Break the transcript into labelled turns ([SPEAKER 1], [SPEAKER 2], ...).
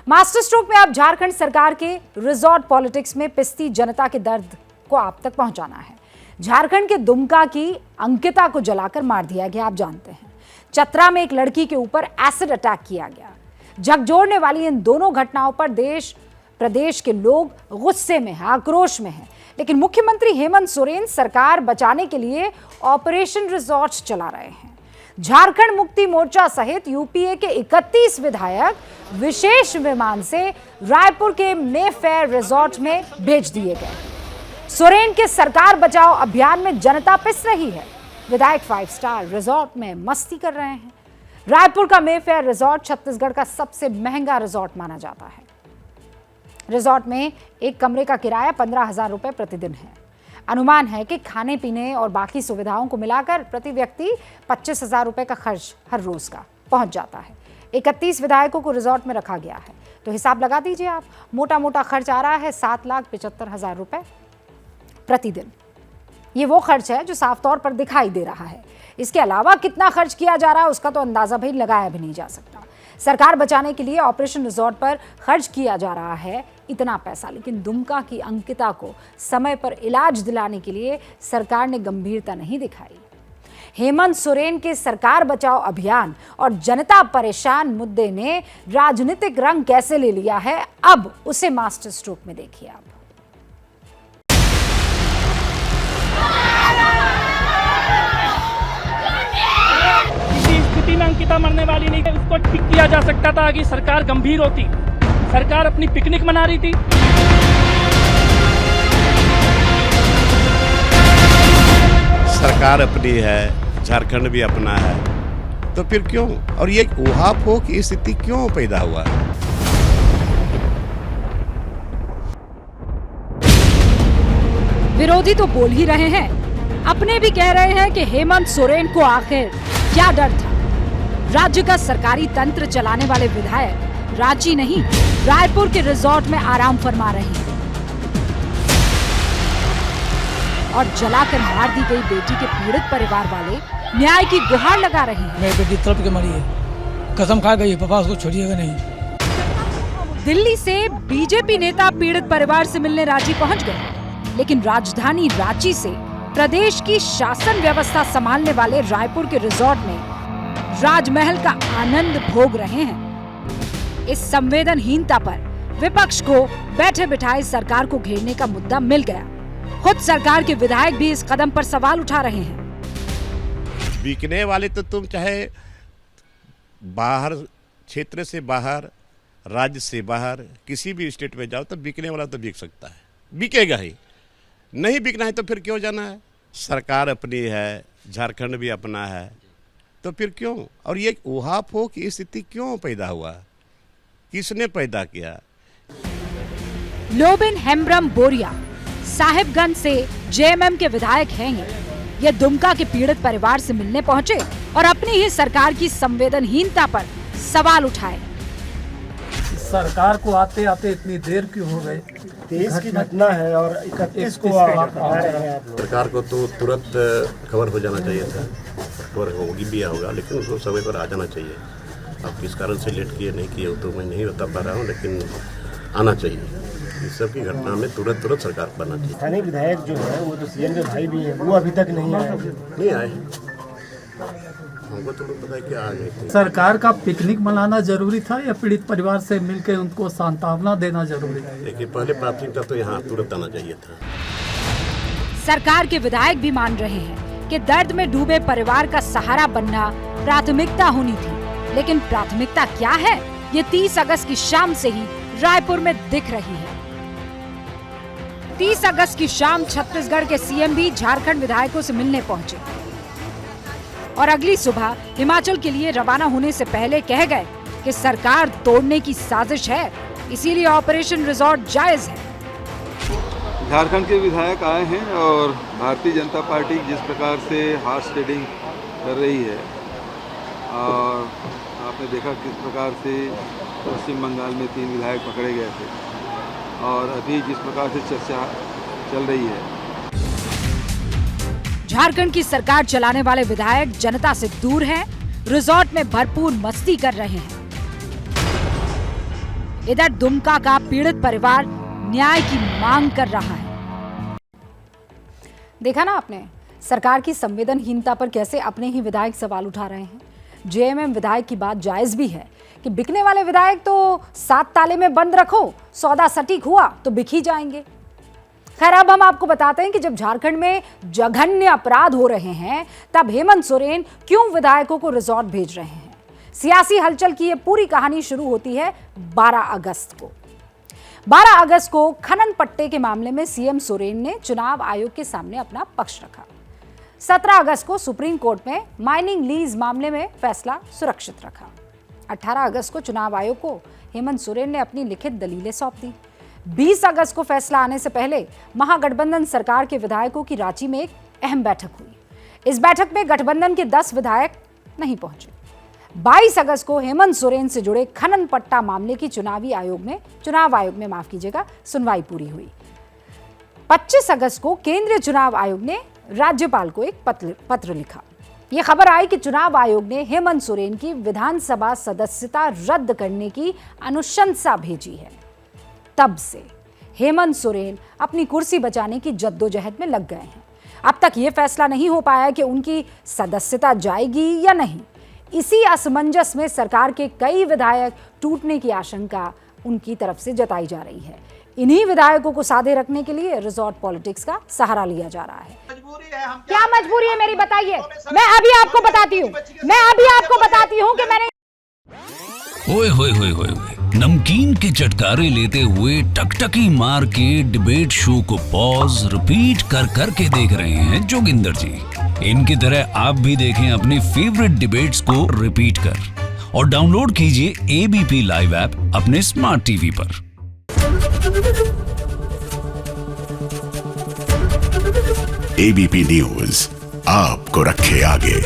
[SPEAKER 1] Master stroke में अब झारखंड सरकार के रिजॉर्ट पॉलिटिक्स में पिसती जनता के दर्द को आप तक पहुंचाना है। झारखंड के दुमका की अंकिता को जलाकर मार दिया गया, आप जानते हैं। चतरा में एक लड़की के ऊपर एसिड अटैक किया गया। झकझोरने वाली इन दोनों घटनाओं पर देश प्रदेश के लोग गुस्से में हैं, आक्रोश में हैं। लेकिन मुख्यमंत्री हेमंत सोरेन सरकार बचाने के लिए ऑपरेशन रिजॉर्ट चला रहे हैं। झारखंड मुक्ति मोर्चा सहित यूपीए के 31 विधायक विशेष विमान से रायपुर के मेफेयर रिजॉर्ट में भेज दिए गए। सोरेन के सरकार बचाओ अभियान में जनता पिस रही है। विधायक 5 स्टार रिजॉर्ट में मस्ती कर रहे हैं। रायपुर का मेफेयर रिजॉर्ट छत्तीसगढ़ का सबसे महंगा रिजॉर्ट माना जाता है। रिजॉर्ट में एक कमरे का किराया 15,000 रुपए प्रतिदिन है। अनुमान है कि खाने पीने और बाकी सुविधाओं को मिलाकर प्रति व्यक्ति 25,000 रुपए का खर्च हर रोज का पहुंच जाता है। 31 विधायकों को रिजॉर्ट में रखा गया है, तो हिसाब लगा दीजिए आप। मोटा मोटा खर्च आ रहा है 7,75,000 रुपए प्रतिदिन। ये वो खर्च है जो साफ तौर पर दिखाई दे रहा है। इसके अलावा कितना खर्च किया जा रहा है उसका तो अंदाजा भी लगाया भी नहीं जा सकता। सरकार बचाने के लिए ऑपरेशन रिजॉर्ट पर खर्च किया जा रहा है इतना पैसा, लेकिन दुमका की अंकिता को समय पर इलाज दिलाने के लिए सरकार ने गंभीरता नहीं दिखाई। हेमंत सोरेन के सरकार बचाओ अभियान और जनता परेशान मुद्दे ने राजनीतिक रंग कैसे ले लिया है, अब उसे मास्टर स्ट्रोक में देखिए आप।
[SPEAKER 2] में अंकिता मरने वाली नहीं है, उसको ठीक किया जा सकता था कि सरकार गंभीर होती। सरकार अपनी पिकनिक मना रही थी।
[SPEAKER 3] सरकार अपनी है, झारखंड भी अपना है, तो फिर क्यों? और ये ऊहापोह की स्थिति क्यों पैदा हुआ?
[SPEAKER 1] विरोधी तो बोल ही रहे हैं, अपने भी कह रहे हैं कि हेमंत सोरेन को आखिर क्या डर था। राज्य का सरकारी तंत्र चलाने वाले विधायक रांची नहीं, रायपुर के रिजॉर्ट में आराम फरमा रहे हैं और जलाकर मार दी गई बेटी के पीड़ित परिवार वाले न्याय की गुहार लगा रहे हैं।
[SPEAKER 4] मेरी बेटी तड़प के मरी है, कसम खा गई पापा उसको छोड़िएगा नहीं।
[SPEAKER 1] दिल्ली से बीजेपी नेता पीड़ित परिवार से मिलने रांची पहुंच गए, लेकिन राजधानी रांची से प्रदेश की शासन व्यवस्था संभालने वाले रायपुर के रिजॉर्ट में राजमहल का आनंद भोग रहे हैं। इस संवेदनहीनता पर विपक्ष को बैठे बिठाए सरकार को घेरने का मुद्दा मिल गया। खुद सरकार के विधायक भी इस कदम पर सवाल उठा रहे हैं।
[SPEAKER 3] बिकने वाले तो तुम चाहे बाहर क्षेत्र से बाहर, राज्य से बाहर किसी भी स्टेट में जाओ तो बिकने वाला तो बिक सकता है, बिकेगा ही। नहीं बिकना है तो फिर क्यों जाना है? सरकार अपनी है, झारखंड भी अपना है, तो फिर क्यों? और ये ऊहापोह की स्थिति क्यों पैदा हुआ? किसने पैदा किया?
[SPEAKER 1] लोबिन हेम्ब्रम बोरिया साहिबगंज से जेएमएम के विधायक हैं। ये दुमका के पीड़ित परिवार से मिलने पहुंचे और अपनी ही सरकार की संवेदनहीनता पर सवाल उठाए।
[SPEAKER 4] सरकार को आते आते इतनी देर क्यों हो गई?
[SPEAKER 5] देश की घटना है और 31 को आ रहे हैं आप लोग।
[SPEAKER 3] सरकार को तो तुरंत खबर हो जाना चाहिए था, खबर होगी भी होगा, लेकिन उसको समय पर आ जाना चाहिए। अब किस कारण से लेट किए नहीं किए तो मैं नहीं बता पा रहा हूँ, लेकिन आना चाहिए। इस सब की घटना में तुरंत सरकार बनना चाहिए।
[SPEAKER 5] स्थानीय विधायक जो है वो तो सीएम के भाई भी है, वो अभी तक नहीं आए। हमको तो पता है कि आ गए।
[SPEAKER 4] सरकार का पिकनिक मनाना जरूरी था या पीड़ित परिवार से मिलकर उनको सांत्वना देना जरूरी था?
[SPEAKER 3] देखिए, पहले प्राथमिकता तो यहाँ तुरंत आना चाहिए था।
[SPEAKER 1] सरकार के विधायक भी मान रहे हैं कि दर्द में डूबे परिवार का सहारा बनना प्राथमिकता होनी थी, लेकिन प्राथमिकता क्या है ये 30 अगस्त की शाम से ही रायपुर में दिख रही है। 30 अगस्त की शाम छत्तीसगढ़ के सीएम भी झारखंड विधायकों से मिलने पहुंचे और अगली सुबह हिमाचल के लिए रवाना होने से पहले कह गए कि सरकार तोड़ने की साजिश है, इसीलिए ऑपरेशन रिजॉर्ट जायज है।
[SPEAKER 6] झारखंड के विधायक आए हैं और भारतीय जनता पार्टी जिस प्रकार से हार्स ट्रेडिंग कर रही है, और आपने देखा किस प्रकार से पश्चिम बंगाल में 3 विधायक पकड़े गए थे और अभी जिस प्रकार से चर्चा चल रही है।
[SPEAKER 1] झारखंड की सरकार चलाने वाले विधायक जनता से दूर हैं, रिजॉर्ट में भरपूर मस्ती कर रहे हैं। इधर दुमका का पीड़ित परिवार न्याय की मांग कर रहा है। देखा ना आपने सरकार की संवेदनहीनता पर कैसे अपने ही विधायक सवाल उठा रहे हैं। जेएमएम विधायक की बात जायज भी है कि बिकने वाले विधायक तो 7 ताले में बंद रखो, सौदा सटीक हुआ तो बिक ही जाएंगे। खैर, अब हम आपको बताते हैं कि जब झारखंड में जघन्य अपराध हो रहे हैं तब हेमंत सोरेन क्यों विधायकों को रिजॉर्ट भेज रहे हैं। सियासी हलचल की यह पूरी कहानी शुरू होती है 12 अगस्त को। 12 अगस्त को खनन पट्टे के मामले में सीएम सोरेन ने चुनाव आयोग के सामने अपना पक्ष रखा। 17 अगस्त को सुप्रीम कोर्ट में माइनिंग लीज मामले में फैसला सुरक्षित रखा। 18 अगस्त को चुनाव आयोग को हेमंत सोरेन ने अपनी लिखित दलीलें सौंप दी। 20 अगस्त को फैसला आने से पहले महागठबंधन सरकार के विधायकों की रांची में एक अहम बैठक हुई। इस बैठक में गठबंधन के 10 विधायक नहीं पहुंचे। 22 अगस्त को हेमंत सोरेन से जुड़े खनन पट्टा मामले की चुनाव आयोग में सुनवाई पूरी हुई। 25 अगस्त को केंद्रीय चुनाव आयोग ने राज्यपाल को एक पत्र लिखा। यह खबर आई कि चुनाव आयोग ने हेमंत सोरेन की विधानसभा सदस्यता रद्द करने की अनुशंसा भेजी है। तब से हेमंत सोरेन अपनी कुर्सी बचाने की जद्दोजहद में लग गए हैं। अब तक यह फैसला नहीं हो पाया कि उनकी सदस्यता जाएगी या नहीं। इसी असमंजस में सरकार के कई विधायक टूटने की आशंका उनकी तरफ से जताई जा रही है। इन्हीं विधायकों को साधे रखने के लिए रिजॉर्ट पॉलिटिक्स का सहारा लिया जा रहा है। क्या मजबूरी है मेरी, बताइए। मैं अभी आपको बताती हूँ कि मैंने
[SPEAKER 7] ओए होए होए होए नमकीन के चटकारे लेते हुए टकटकी मार के डिबेट शो को पॉज रिपीट कर करके देख रहे हैं जोगिंदर जी। इनकी तरह आप भी देखें अपनी फेवरेट डिबेट्स को रिपीट कर और डाउनलोड कीजिए एबीपी लाइव ऐप अपने स्मार्ट टीवी पर।
[SPEAKER 8] एबीपी न्यूज आपको रखे आगे।